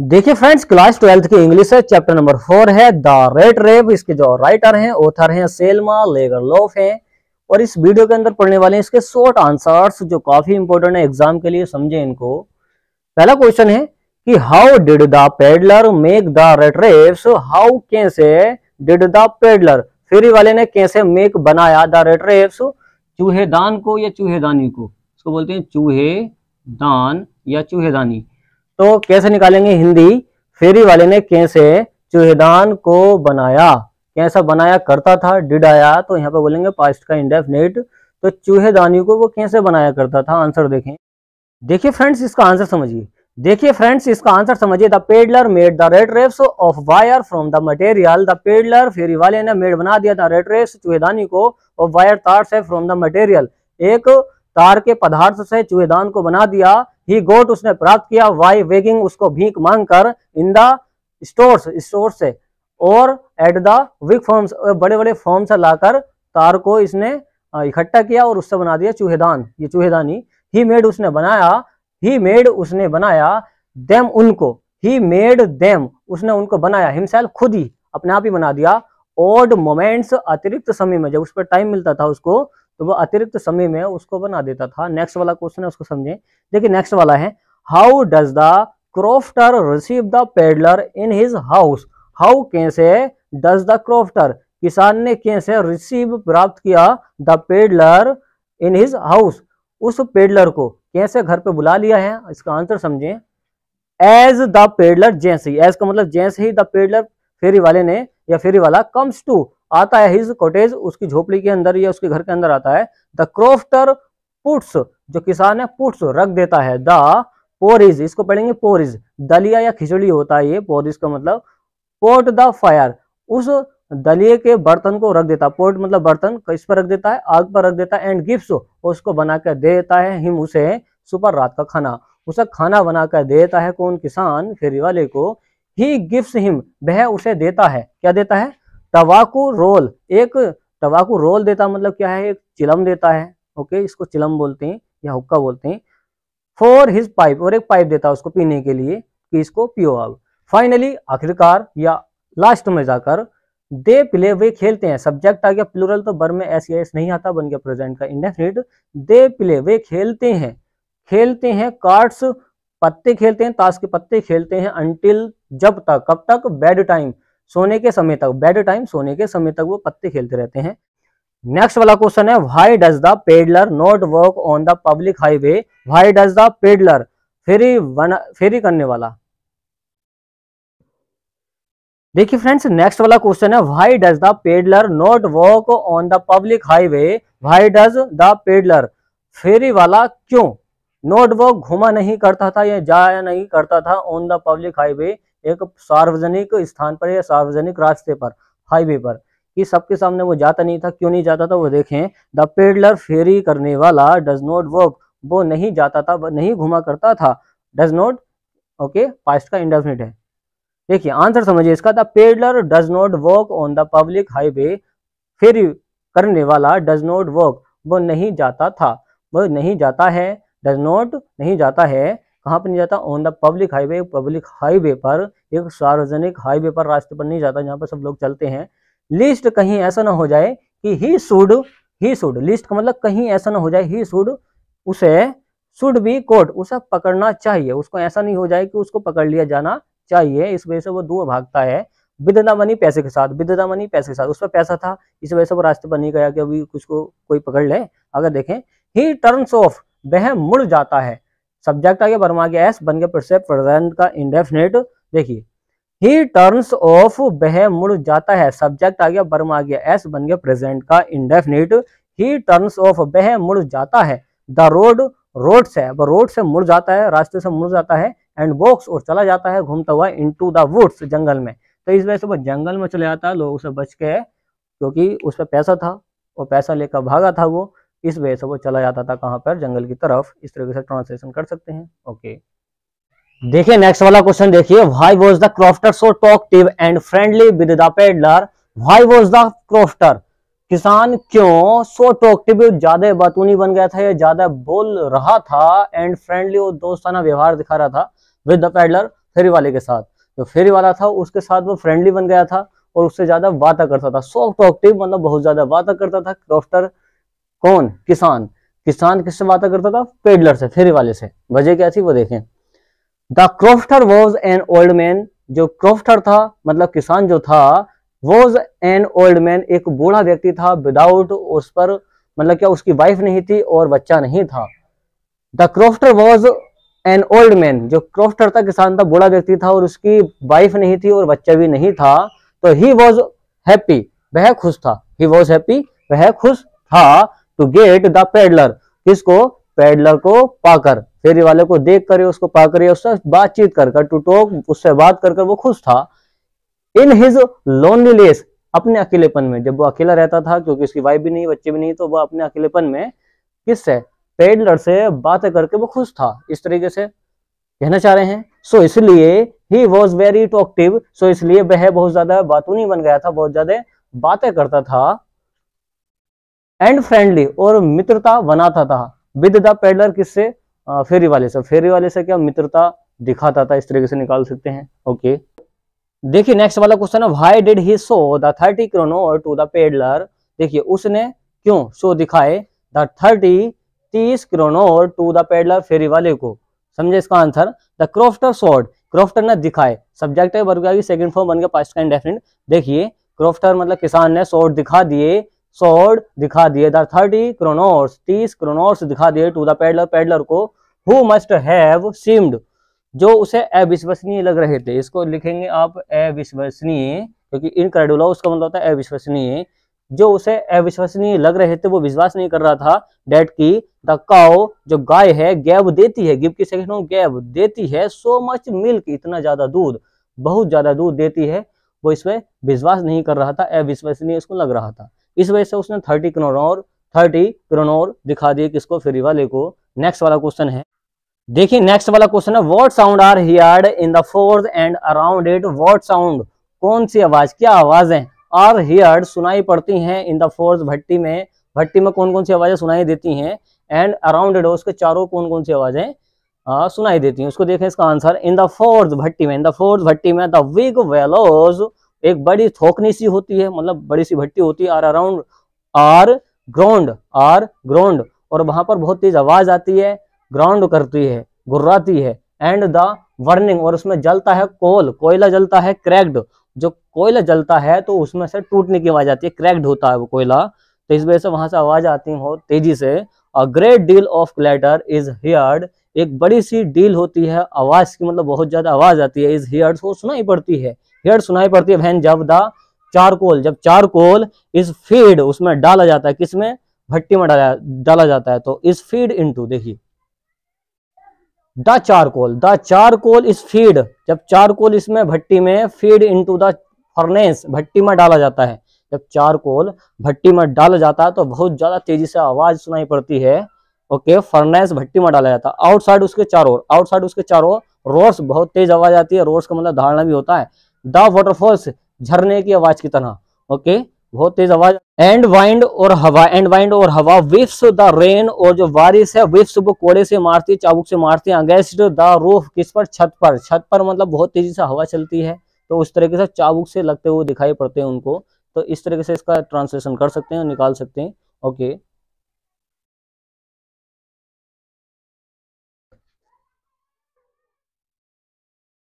देखिए friends, class 12th की English है, चैप्टर नंबर 4 है द रेट रेप। इसके जो राइटर हैं, ऑथर हैं सेल्मा लेगरलोफ हैं। और इस वीडियो के अंदर पढ़ने वाले हैं इसके शॉर्ट आंसर्स जो काफी इंपॉर्टेंट है एग्जाम के लिए, समझे इनको। पहला क्वेश्चन है कि how did the peddler make the rate wraps. How कैसे डिड द पेडलर, फेरी वाले ने कैसे मेक बनाया द रेट रेप्स, चूहेदान को या चूहेदानी को, इसको बोलते हैं चूहेदान या चूहेदानी। तो कैसे निकालेंगे हिंदी, फेरी वाले ने कैसे चूहेदान को बनाया, कैसा बनाया करता था, डिड आया तो यहाँ पे बोलेंगे पास्ट का इंडेफिनिट। तो चूहेदानी को वो कैसे बनाया करता था, आंसर देखें। देखिए फ्रेंड्स, इसका आंसर समझिए। The peddler made the rate traps of wire from the material. The peddler, फेरी वाले ने मेड बना दिया द रेट रेप्स चूहेदानी को, ऑफ वायर तार से, फ्रॉम द मटेरियल एक तार के पदार्थ से चूहेदान को बना दिया। ही गोट, उसने प्राप्त किया, वाई वेगिंग, उसको भीख मांग कर, इन द स्टोर्स, स्टोर से, और एट द विक फॉर्म्स, बड़े बड़े फॉर्म से लाकर तार को इसने इकट्ठा किया और उससे बना दिया चूहेदान, ये चूहेदानी। ही मेड, उसने बनाया, ही मेड, उसने बनाया, देम, उनको, ही मेड देम, उसने उनको बनाया, हिमसेल्फ, खुद ही, अपने आप ही बना दिया। ओड मोमेंट्स, अतिरिक्त समय में, जब उस पर टाइम मिलता था उसको तो वो अतिरिक्त समय में उसको बना देता था। नेक्स्ट वाला क्वेश्चन है, उसको समझें। देखिए नेक्स्ट वाला है, how does the crofter receive the peddler in his house. How, कैसे, डज द क्रॉफ्टर, किसान ने कैसे, रिसीव, प्राप्त किया, the peddler in his house, उस पेडलर को कैसे घर पे बुला लिया है। इसका आंसर समझें। एज द पेडलर, जैसे ही, एज का मतलब जैसे ही, द पेडलर, फेरी वाले ने या फेरी वाला, कम्स टू, आता है, हिज कॉटेज, उसकी झोपड़ी के अंदर या उसके घर के अंदर आता है। द क्रॉफ्टर पुट्स, जो किसान है, पुट्स, रख देता है, द पोरिज, इसको पढ़ेंगे पोरिज, दलिया या खिचड़ी होता है ये, पोरिज का मतलब, पोट द फायर, उस दलिए के बर्तन को रख देता, पोट मतलब बर्तन, इस पर रख देता है, आग पर रख देता है, एंड गिफ्ट्स, उसको बना कर देता है, हिम, उसे, सुपर, रात का खाना, उसे खाना बनाकर देता है, कौन, किसान, फेरी वाले को। ही गिफ्ट्स हिम, वह उसे देता है, क्या देता है, टबाकू रोल, एक टबाकू रोल देता, मतलब क्या है, एक चिलम देता है, ओके, इसको चिलम बोलते हैं या हुक्का बोलते हैं। फॉर हिज पाइप, और एक पाइप देता है उसको पीने के लिए कि इसको पियो अब। फाइनली, आखिरकार या लास्ट में जाकर, दे प्ले, वे खेलते हैं, सब्जेक्ट आ गया प्लूरल तो बर में एस या एस नहीं आता, बन गया प्रेजेंट का इंडेफिनिट। दे प्ले, वे खेलते हैं, खेलते हैं, कार्ड्स, पत्ते खेलते हैं, ताश के पत्ते खेलते हैं, अंटिल, जब तक, कब तक, बेड टाइम, सोने के समय तक, बेड टाइम, सोने के समय तक वो पत्ते खेलते रहते हैं। नेक्स्ट वाला क्वेश्चन है, why does the peddler not work on the public highway. Why does the peddler, फेरी करने वाला। देखिए फ्रेंड्स, नेक्स्ट वाला क्वेश्चन है, why does the peddler not work on the public highway. Why does the peddler, फेरी वाला क्यों not work, घुमा नहीं करता था या जाया नहीं करता था, ऑन द पब्लिक हाईवे, एक सार्वजनिक स्थान पर या सार्वजनिक रास्ते पर, हाईवे पर, कि सबके सामने वो जाता नहीं था। क्यों नहीं जाता था वो देखें। द पेडलर, फेरी करने वाला, डज नॉट वर्क, वो नहीं जाता था, वो नहीं घुमा करता था, डज नॉट, ओके, पास्ट का इंडेफिनिट है। देखिए आंसर समझिए इसका, the peddler does not work on the public highway, फेरी करने वाला, डज नॉट वर्क, वो नहीं जाता था, वो नहीं जाता है, डज नॉट, नहीं जाता है, कहाँ पर नहीं जाता, on the public highway, public highway पर, एक सार्वजनिक हाईवे पर, रास्ते पर नहीं जाता जहाँ पर सब लोग चलते हैं। लिस्ट, कहीं ऐसा ना हो जाए कि ही शुड, लिस्ट का मतलब कहीं ऐसा ना हो जाए, ही शुड, उसे, शुड बी कोट, उसे पकड़ना चाहिए, उसको ऐसा नहीं हो जाए कि उसको पकड़ लिया जाना चाहिए, इस वजह से वो दूर भागता है। विद द मनी, पैसे के साथ, विद द मनी, पैसे के साथ, उस पर पैसा था, इस वजह से वो रास्ते पर नहीं गया कि अभी कुछ को कोई पकड़ ले। अगर देखें, ही टर्न्स ऑफ, वह मुड़ जाता है, सब्जेक्ट आ गया, वर्ब आ गया, एस, बन गया प्रेजेंट का इंडेफिनिट। देखिए ही टर्न्स ऑफ, वह मुड़ जाता है, सब्जेक्ट आ गया, वर्ब आ गया, एस, बन गया प्रेजेंट का इंडेफिनिट। ही टर्न्स ऑफ, वह मुड़ जाता है, द रोड, रोड से, वह रोड से मुड़ जाता है, रास्ते से मुड़ जाता है, एंड वॉक्स, और चला जाता है, घूमता हुआ, इनटू द वुड्स, जंगल में। तो इस वजह से वो जंगल में चले जाता है, लोग उसे बच के, क्योंकि उस पर पैसा था, वो पैसा लेकर भागा था वो, इस वजह से वो चला जाता था कहाँ पर, जंगल की तरफ। इस तरीके से ट्रांसलेशन कर सकते हैं, ओके। देखिए नेक्स्ट वाला क्वेश्चन देखिए, why was the crofter so talkative and friendly with the peddler. Why was the crofter, किसान क्यों, सो टॉकटिव, ज्यादा बातूनी बन गया था या ज्यादा बोल रहा था, एंड फ्रेंडली, और दोस्ताना व्यवहार दिखा रहा था, विद द पेडलर, फेरी वाले के साथ। जो फेरी वाला था उसके साथ वो फ्रेंडली बन गया था और उससे ज्यादा बातें करता था। सो टॉकटिव मतलब बहुत ज्यादा बातें करता था क्रॉफ्टर। कौन? किसान। किसान किससे बातें करता था? पेडलर से, फेरी वाले से। वजह क्या थी वो देखें। The crofter was an old man. जो क्रॉफ्टर था मतलब किसान जो था, वॉज एन ओल्ड मैन एक बूढ़ा व्यक्ति था, विदाउट उस पर मतलब क्या उसकी वाइफ नहीं थी और बच्चा नहीं था। The crofter was an old man, जो क्रॉफ्टर था किसान था, बूढ़ा व्यक्ति था और उसकी वाइफ नहीं थी और बच्चा भी नहीं था। तो ही वॉज हैप्पी, वह खुश था। ही वॉज हैप्पी, वह खुश था। टू गेट द पेडलर, किसको? पेडलर को पाकर, फेरी वाले को देख कर, उसको पाकर या उससे बातचीत कर, टू टॉक, उससे बात कर वो खुश था। इन हिज लोनलीनेस, अपने अकेलेपन में, जब वो अकेला रहता था क्योंकि उसकी वाइफ भी नहीं, बच्चे भी नहीं, तो वो अपने अकेलेपन में किससे? पेडलर से बातें करके वो खुश था। इस तरीके से कहना चाह रहे हैं। सो इसलिए ही वॉज वेरी टॉकटिव, सो इसलिए वह बहुत ज्यादा बातूनी बन गया था, बहुत ज्यादा बातें करता था। एंड फ्रेंडली, और मित्रता बनाता था विद द पेडलर, किससे? फेरी वाले से। फेरी वाले से क्या मित्रता दिखाता था, इस तरीके से निकाल सकते हैं। ओके, देखिए नेक्स्ट वाला क्वेश्चन है, why did he show the 30 kronor to the peddler. देखिए उसने क्यों शो दिखाए the 30 kronor to the peddler, फेरी वाले को। समझे इसका answer? The crofter showed, crofter ने दिखाए, सब्जेक्ट है, वर्ब की सेकंड फॉर्म बन गया पास्ट का इंडेफिनिट। देखिए क्रॉफ्टर मतलब किसान ने शोड दिखा दिए, शोड दिखा दिए द 30 क्रोनोर्स, 30 क्रोनोर्स दिखा दिए टू द पेडलर, पेडलर को। हु मस्ट हैव सीम्ड, जो उसे अविश्वसनीय लग रहे थे। इसको लिखेंगे आप अविश्वसनीय, क्योंकि इनक्रेडुला उसका मतलब होता है अविश्वसनीय। जो उसे अविश्वसनीय लग रहे थे, वो विश्वास नहीं कर रहा था। डेट की द काउ, जो गाय है, गैव देती है, गिव की सेकंड फॉर्म गैव, देती है सो मच मिल्क, इतना ज्यादा दूध, बहुत ज्यादा दूध देती है, वो इसमें विश्वास नहीं कर रहा था, अविश्वसनीय उसको लग रहा था। इस वजह से उसने 30 क्रोनोर दिखा दिए, किसको? फेरी वाले को। नेक्स्ट वाला क्वेश्चन है, देखिए नेक्स्ट वाला क्वेश्चन है, what sound are heard in the forge and around it. What sound, कौन सी आवाज, क्या आवाजें? आर हियर्ड, सुनाई पड़ती हैं, इन द फोर्थ, भट्टी में। भट्टी में कौन कौन सी आवाजें सुनाई देती हैं? एंड अराउंड इट, उसके चारों कौन कौन सी आवाजें सुनाई देती हैं? उसको देखें इसका आंसर। इन द फोर्थ भट्टी में, इन द फोर्थ भट्टी में, द विग वेलोज, एक बड़ी थोकनी सी होती है, मतलब बड़ी सी भट्टी होती है। आर अराउंड, आर ग्राउंड, और वहां पर बहुत तेज आवाज आती है, ग्राउंड करती है, गुर्राती है। एंड द वर्निंग, और उसमें जलता है कोल, कोयला जलता है। क्रैक्ड, जो कोयला जलता है तो उसमें से टूटने की आवाज आती है, क्रैक्ड होता है वो कोयला, तो इस वजह से वहां से आवाज आती हो तेजी से। A great deal of clatter is heard, एक बड़ी सी डील होती है आवाज की, मतलब बहुत ज्यादा आवाज आती है। इज हियर्ड, वो सुनाई पड़ती है, हियर्ड सुनाई पड़ती है। वैन, जब द चारकोल, जब चारकोल इज फीड, उसमें डाला जाता है, किसमें? भट्टी में डाला जाता है। तो इज फीड इनटू, देखिए द चारकोल इज फीड, जब चारकोल इसमें भट्टी में, फीड इनटू द फर्नेस, भट्टी में डाला जाता है। जब चारकोल भट्टी में डाला जाता है तो बहुत ज्यादा तेजी से आवाज सुनाई पड़ती है। ओके, फर्नेस भट्टी में डाला जाता है। आउटसाइड उसके चारों, आउटसाइड उसके चारों, रोर्स, बहुत तेज आवाज आती है। रोर्स का मतलब धारणा भी होता है। द वाटरफॉल्स, झरने की आवाज की तरह। ओके, बहुत तेज आवाज। एंड वाइंड और हवा, एंड वाइंड और हवा, विफ्स द रेन, और जो बारिश है, विफ्स वो कोड़े से मारती है, चाबुक से मारती है। अगेंस्ट द रूफ, किस पर? छत पर, छत पर मतलब बहुत तेजी से हवा चलती है, तो उस तरीके से चाबुक से लगते हुए दिखाई पड़ते हैं उनको। तो इस तरीके से इसका ट्रांसलेशन कर सकते हैं, निकाल सकते हैं। ओके।